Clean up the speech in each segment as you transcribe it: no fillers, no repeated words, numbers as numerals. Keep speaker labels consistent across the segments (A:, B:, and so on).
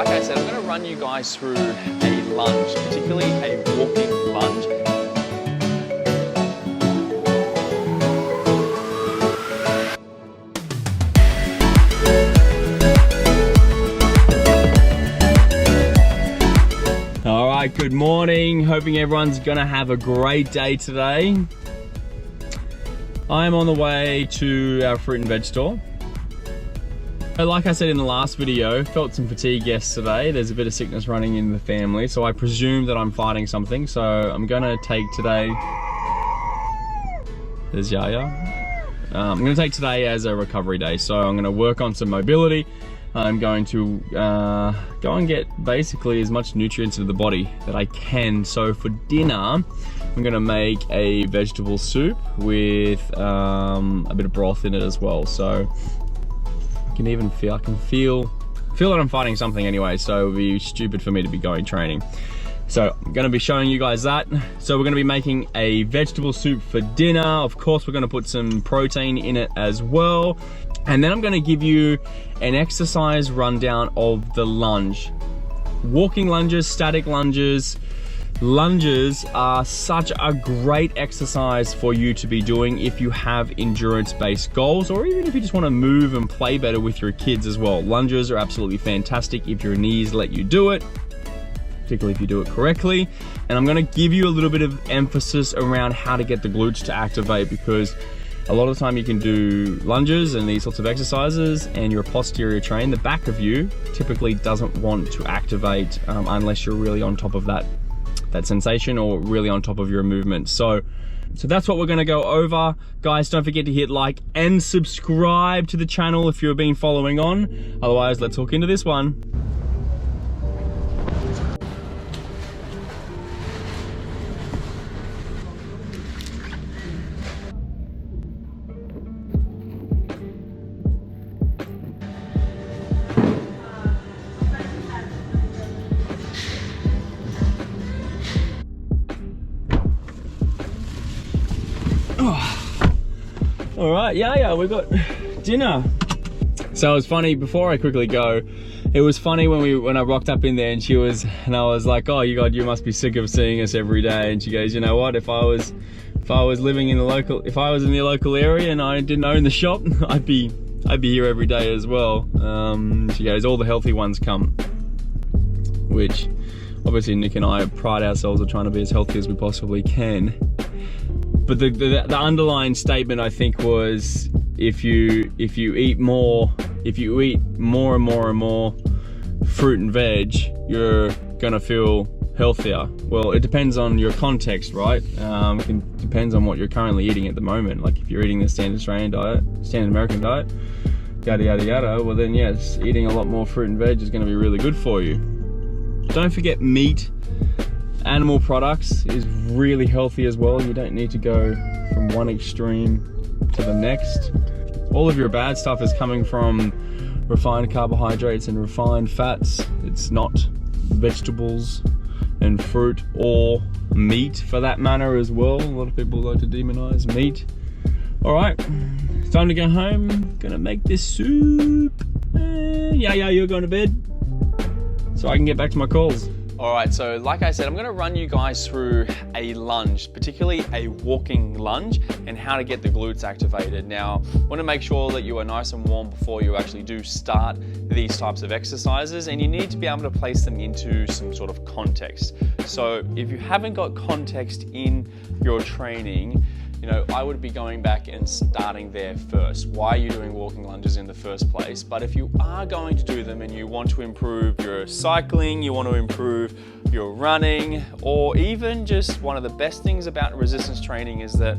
A: like I said, I'm going to run you guys through a lunge, particularly a walking lunge. All right, good morning. Hoping everyone's going to have a great day today. I'm on the way to our fruit and veg store. Like I said in the last video, felt some fatigue yesterday. There's a bit of sickness running in the family, so I presume that I'm fighting something. So I'm gonna take today, there's Yaya. I'm gonna take today as a recovery day. So I'm gonna work on some mobility. I'm going to go and get basically as much nutrients into the body that I can. So for dinner, I'm gonna make a vegetable soup with a bit of broth in it as well. So I can feel that I'm fighting something anyway, so it would be stupid for me to be going training. So I'm gonna be showing you guys that. So we're gonna be making a vegetable soup for dinner. Of course, we're gonna put some protein in it as well. And then I'm gonna give you an exercise rundown of the lunge. Walking lunges, static lunges. Lunges are such a great exercise for you to be doing if you have endurance-based goals, or even if you just want to move and play better with your kids as well. Lunges are absolutely fantastic if your knees let you do it, particularly if you do it correctly. And I'm going to give you a little bit of emphasis around how to get the glutes to activate, because a lot of the time you can do lunges and these sorts of exercises and your posterior chain, the back of you, typically doesn't want to activate unless you're really on top of that sensation or really on top of your movement. So that's what we're going to go over. Guys, don't forget to hit like and subscribe to the channel if you've been following on. Otherwise, let's hook into this one. All right, yeah, we got dinner. So it was funny, before I quickly go, it was funny when I rocked up in there and I was like, oh, you must be sick of seeing us every day. And she goes, you know what, if I was living in the local area and I didn't own the shop, I'd be here every day as well. She goes, all the healthy ones come, which obviously Nick and I pride ourselves on trying to be as healthy as we possibly can. But the underlying statement, I think, was if you eat more and more fruit and veg, you're gonna feel healthier. Well, it depends on your context, right? It depends on what you're currently eating at the moment. Like if you're eating the standard Australian diet, standard American diet, yada yada yada, well then yes, eating a lot more fruit and veg is gonna be really good for you. Don't forget meat. Animal products is really healthy as well. You don't need to go from one extreme to the next. All of your bad stuff is coming from refined carbohydrates and refined fats. It's not vegetables and fruit or meat for that matter as well. A lot of people like to demonize meat. All right, it's time to go home. Gonna make this soup. Yeah, you're going to bed so I can get back to my calls. All right, so like I said, I'm gonna run you guys through a lunge, particularly a walking lunge, and how to get the glutes activated. Now, I wanna make sure that you are nice and warm before you actually do start these types of exercises, and you need to be able to place them into some sort of context. So if you haven't got context in your training, I would be going back and starting there first. Why are you doing walking lunges in the first place? But if you are going to do them and you want to improve your cycling, you want to improve your running, or even just one of the best things about resistance training is that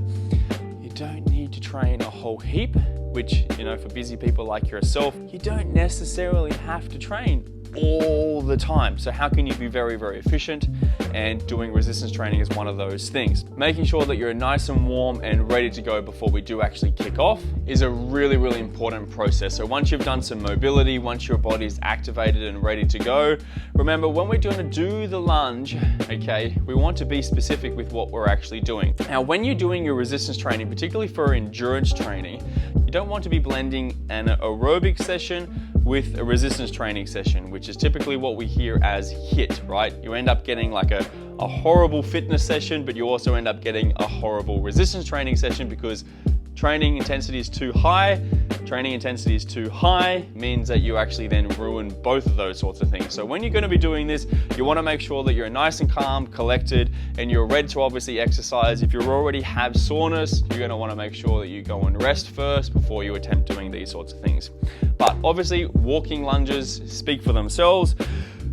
A: you don't need to train a whole heap, which, for busy people like yourself, you don't necessarily have to train all the time. So how can you be very, very efficient? And doing resistance training is one of those things. Making sure that you're nice and warm and ready to go before we do actually kick off is a really, really important process. So once you've done some mobility, once your body's activated and ready to go, remember when we're going to do the lunge, okay, we want to be specific with what we're actually doing. Now, when you're doing your resistance training, particularly for endurance training, you don't want to be blending an aerobic session with a resistance training session, which is typically what we hear as HIIT, right? You end up getting like a horrible fitness session, but you also end up getting a horrible resistance training session because training intensity is too high. Training intensity is too high means that you actually then ruin both of those sorts of things. So when you're going to be doing this, you want to make sure that you're nice and calm, collected, and you're ready to obviously exercise. If you already have soreness, you're going to want to make sure that you go and rest first before you attempt doing these sorts of things. But obviously, walking lunges speak for themselves.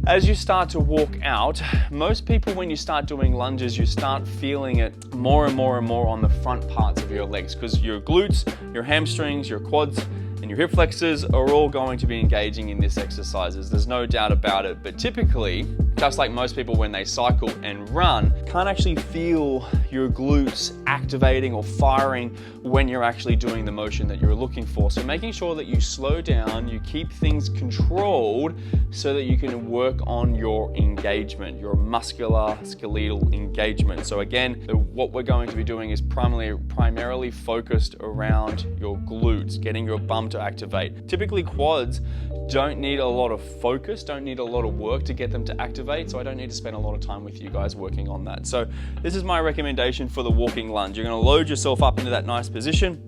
A: As you start to walk out, most people, when you start doing lunges, you start feeling it more and more and more on the front parts of your legs, because your glutes, your hamstrings, your quads, and your hip flexors are all going to be engaging in this exercises. There's no doubt about it. But typically, just like most people when they cycle and run, can't actually feel your glutes activating or firing when you're actually doing the motion that you're looking for. So making sure that you slow down, you keep things controlled so that you can work on your engagement, your muscular skeletal engagement. So again, what we're going to be doing is primarily focused around your glutes, getting your bum to activate. Typically quads don't need a lot of focus, don't need a lot of work to get them to activate, so I don't need to spend a lot of time with you guys working on that. So this is my recommendation for the walking lunge. You're going to load yourself up into that nice position.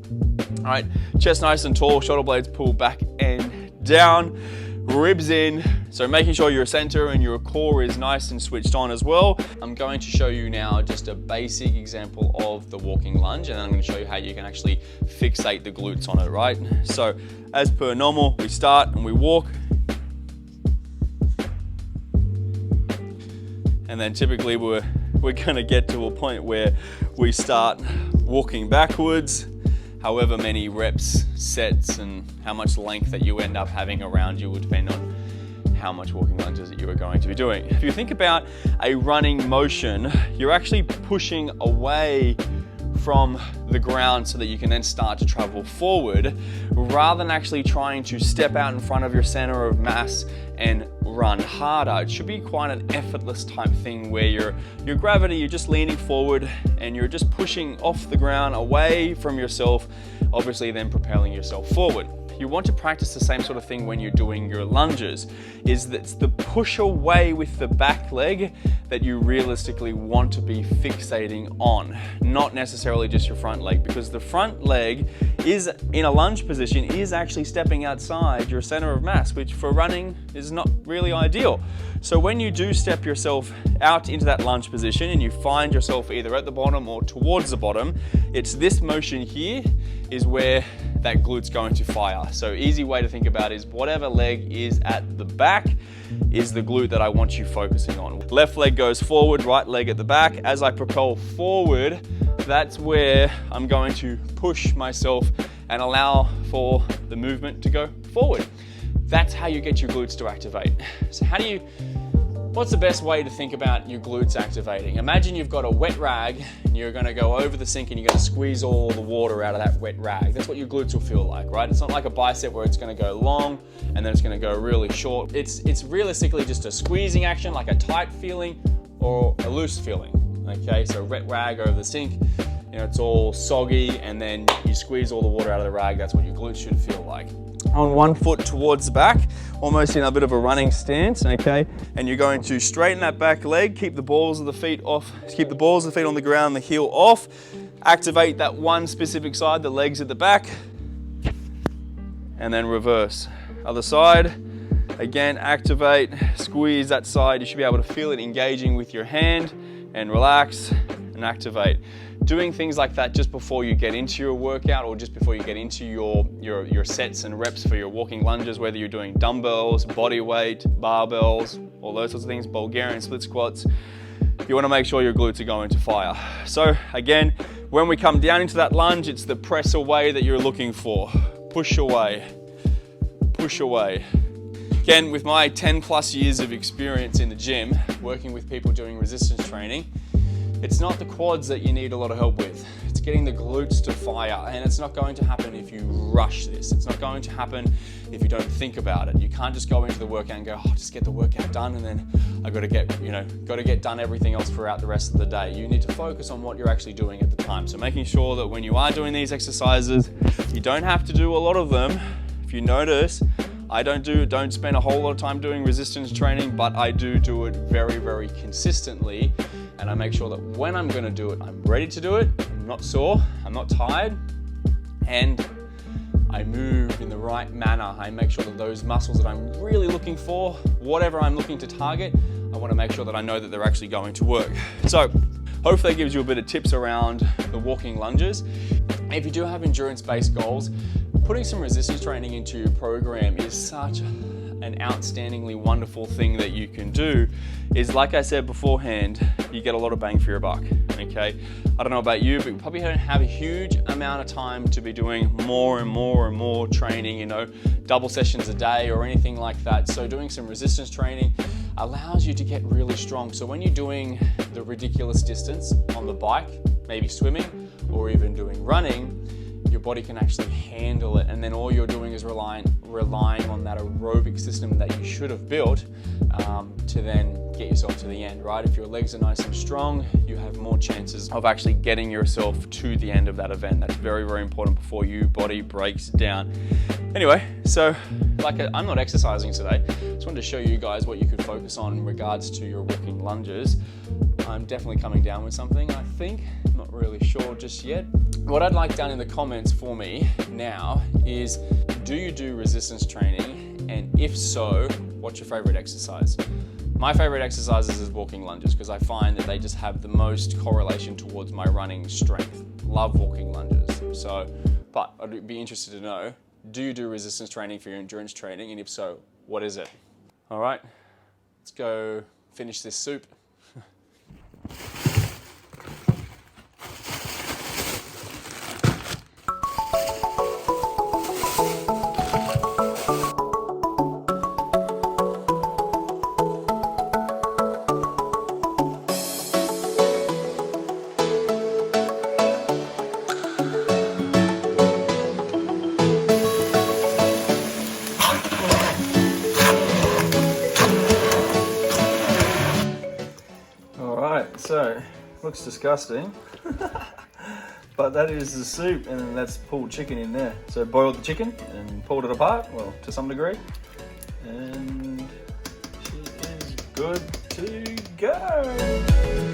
A: All right, chest nice and tall, shoulder blades pull back and down, ribs in. So making sure your center and your core is nice and switched on as well. I'm going to show you now just a basic example of the walking lunge, and then I'm going to show you how you can actually fixate the glutes on it, right? So as per normal, we start and we walk. And then typically we're going to get to a point where we start walking backwards. However many reps, sets, and how much length that you end up having around you will depend on how much walking lunges that you are going to be doing. If you think about a running motion, you're actually pushing away from the ground so that you can then start to travel forward, rather than actually trying to step out in front of your center of mass and run harder. It should be quite an effortless type thing where your gravity, you're just leaning forward and you're just pushing off the ground away from yourself, obviously then propelling yourself forward. You want to practice the same sort of thing when you're doing your lunges, is that it's the push away with the back leg that you realistically want to be fixating on, not necessarily just your front leg, because the front leg is in a lunge position is actually stepping outside your center of mass, which for running is not really ideal. So when you do step yourself out into that lunge position and you find yourself either at the bottom or towards the bottom, it's this motion here is where that glute's going to fire. So easy way to think about it is whatever leg is at the back is the glute that I want you focusing on. Left leg goes forward, right leg at the back. As I propel forward, that's where I'm going to push myself and allow for the movement to go forward. That's how you get your glutes to activate. So what's the best way to think about your glutes activating? Imagine you've got a wet rag and you're going to go over the sink and you're going to squeeze all the water out of that wet rag. That's what your glutes will feel like, right? It's not like a bicep where it's going to go long and then it's going to go really short. It's realistically just a squeezing action, like a tight feeling or a loose feeling. Okay, so wet rag over the sink, it's all soggy, and then you squeeze all the water out of the rag. That's what your glutes should feel like. On one foot towards the back, almost in a bit of a running stance, okay? And you're going to straighten that back leg, keep the balls of the feet off, keep the balls of the feet on the ground, the heel off, activate that one specific side, the legs at the back, and then reverse. Other side, again, activate, squeeze that side. You should be able to feel it engaging with your hand, and relax and activate. Doing things like that just before you get into your workout or just before you get into your sets and reps for your walking lunges, whether you're doing dumbbells, body weight, barbells, all those sorts of things, Bulgarian split squats, you want to make sure your glutes are going to fire. So again, when we come down into that lunge, it's the press away that you're looking for. Push away, push away. Again, with my 10 plus years of experience in the gym, working with people doing resistance training, it's not the quads that you need a lot of help with. It's getting the glutes to fire, and it's not going to happen if you rush this. It's not going to happen if you don't think about it. You can't just go into the workout and go, oh, just get the workout done, and then I got to get done everything else throughout the rest of the day. You need to focus on what you're actually doing at the time. So making sure that when you are doing these exercises, you don't have to do a lot of them. If you notice, I don't spend a whole lot of time doing resistance training, but I do it very, very consistently. And I make sure that when I'm gonna do it, I'm ready to do it. I'm not sore, I'm not tired, and I move in the right manner. I make sure that those muscles that I'm really looking for, whatever I'm looking to target, I wanna make sure that I know that they're actually going to work. So hopefully that gives you a bit of tips around the walking lunges. If you do have endurance-based goals, putting some resistance training into your program is such an outstandingly wonderful thing that you can do. Is, like I said beforehand, you get a lot of bang for your buck, okay? I don't know about you, but you probably don't have a huge amount of time to be doing more and more training, you know, double sessions a day or anything like that. So doing some resistance training allows you to get really strong. So when you're doing the ridiculous distance on the bike, maybe swimming or even doing running, your body can actually handle it, and then all you're doing is relying on that aerobic system that you should have built to then get yourself to the end, right? If your legs are nice and strong, you have more chances of actually getting yourself to the end of that event. That's very, very important before your body breaks down. Anyway, so I'm not exercising today. Just wanted to show you guys what you could focus on in regards to your walking lunges. I'm definitely coming down with something, I think. I'm not really sure just yet. What I'd like down in the comments for me now is, do you do resistance training? And if so, what's your favorite exercise? My favorite exercises is walking lunges because I find that they just have the most correlation towards my running strength. Love walking lunges. So, but I'd be interested to know, do you do resistance training for your endurance training? And if so, what is it? All right, let's go finish this soup. So, looks disgusting, but that is the soup, and that's pulled chicken in there. So boiled the chicken and pulled it apart, well, to some degree, and she is good to go.